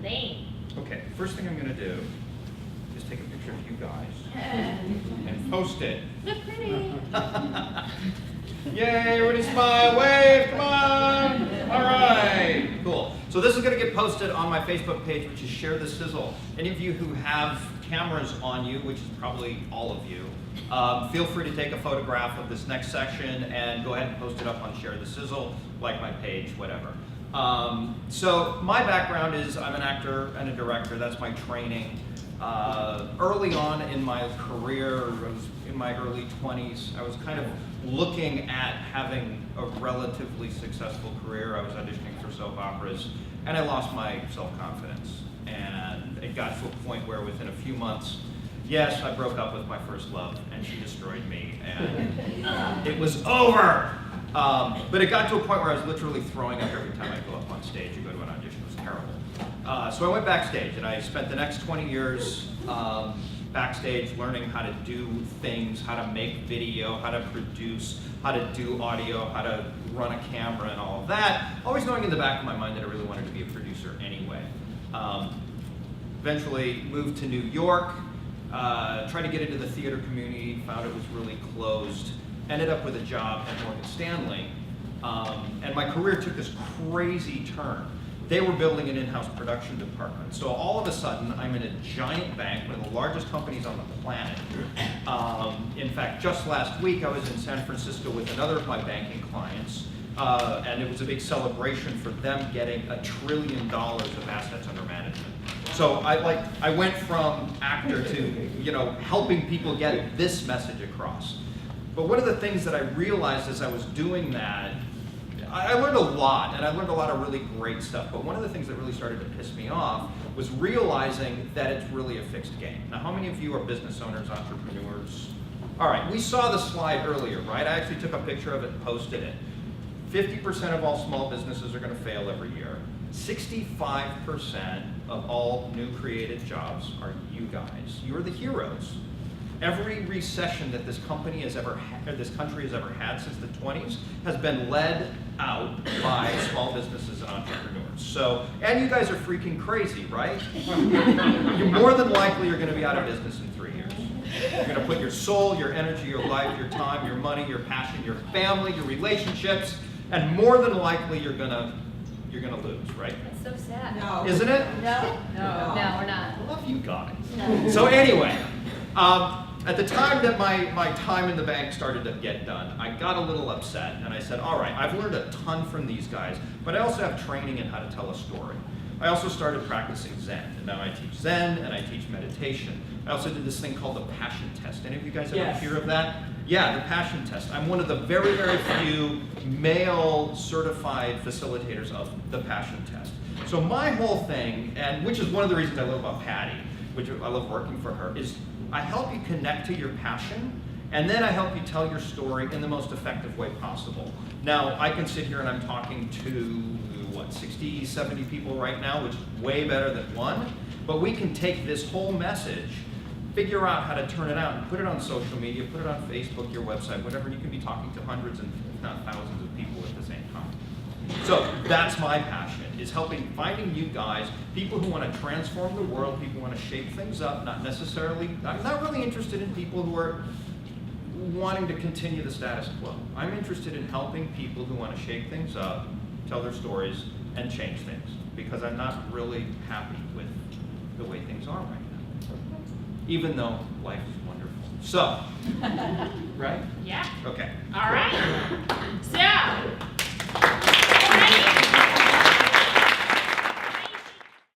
Blane. Okay, first thing I'm going to do is take a picture of you guys and post it. Look pretty. Yay, everybody smile, wave, come on. All right, cool. So this is going to get posted on my Facebook page, which is Share the Sizzle. Any of you who have cameras on you, which is probably all of you, feel free to take a photograph of this next section and go ahead and post it up on Share the Sizzle, like my page, whatever. So my background is I'm an actor and a director. That's my training. Early on in my career, I was in my early 20s, I was kind of looking at having a relatively successful career. I was auditioning for soap operas, and I lost my self-confidence. And it got to a point where within a few months, yes, I broke up with my first love, and she destroyed me, and it was over. But it got to a point where I was literally throwing up every time I go up on stage and go to an audition. It was terrible. So I went backstage, and I spent the next 20 years backstage learning how to do things, how to make video, how to produce, how to do audio, how to run a camera and all of that, always knowing in the back of my mind that I really wanted to be a producer anyway. Eventually moved to New York, tried to get into the theater community, found it was really closed, ended up with a job at Morgan Stanley, and my career took this crazy turn. They were building an in-house production department. So all of a sudden, I'm in a giant bank, one of the largest companies on the planet. In fact, just last week, I was in San Francisco with another of my banking clients, and it was a big celebration for them getting $1 trillion of assets under management. So I went from actor to helping people get this message across. But one of the things that I realized as I was doing that, I learned a lot, and I learned a lot of really great stuff, but one of the things that really started to piss me off was realizing that it's really a fixed game. Now, how many of you are business owners, entrepreneurs? All right, we saw the slide earlier, right? I actually took a picture of it and posted it. 50% of all small businesses are going to fail every year. 65% of all new created jobs are you guys. You're the heroes. Every recession that this company has ever had, or this country has ever had since the 20s has been led out by small businesses and entrepreneurs. So, and you guys are freaking crazy, right? You more than likely are going to be out of business in 3 years. You're going to put your soul, your energy, your life, your time, your money, your passion, your family, your relationships, and more than likely you're going to lose, right? That's so sad. No. Isn't it? No, we're not. I love you guys. No. So anyway, at the time that my time in the bank started to get done, I got a little upset, and I said, all right, I've learned a ton from these guys, but I also have training in how to tell a story. I also started practicing Zen, and now I teach Zen, and I teach meditation. I also did this thing called the passion test. Any of you guys ever hear of that? Yeah, the passion test. I'm one of the very, very few male certified facilitators of the passion test. So my whole thing, and which is one of the reasons I love about Patty, which I love working for her, is I help you connect to your passion, and then I help you tell your story in the most effective way possible. Now, I can sit here and I'm talking to, 60, 70 people right now, which is way better than one, but we can take this whole message, figure out how to turn it out, and put it on social media, put it on Facebook, your website, whatever, and you can be talking to hundreds and if not thousands of people at the same time. So that's my passion, is finding you guys, people who want to transform the world, people who want to shake things up, I'm not really interested in people who are wanting to continue the status quo. I'm interested in helping people who want to shake things up, tell their stories, and change things, because I'm not really happy with the way things are right now, even though life is wonderful. So, right? Yeah. Okay. All right.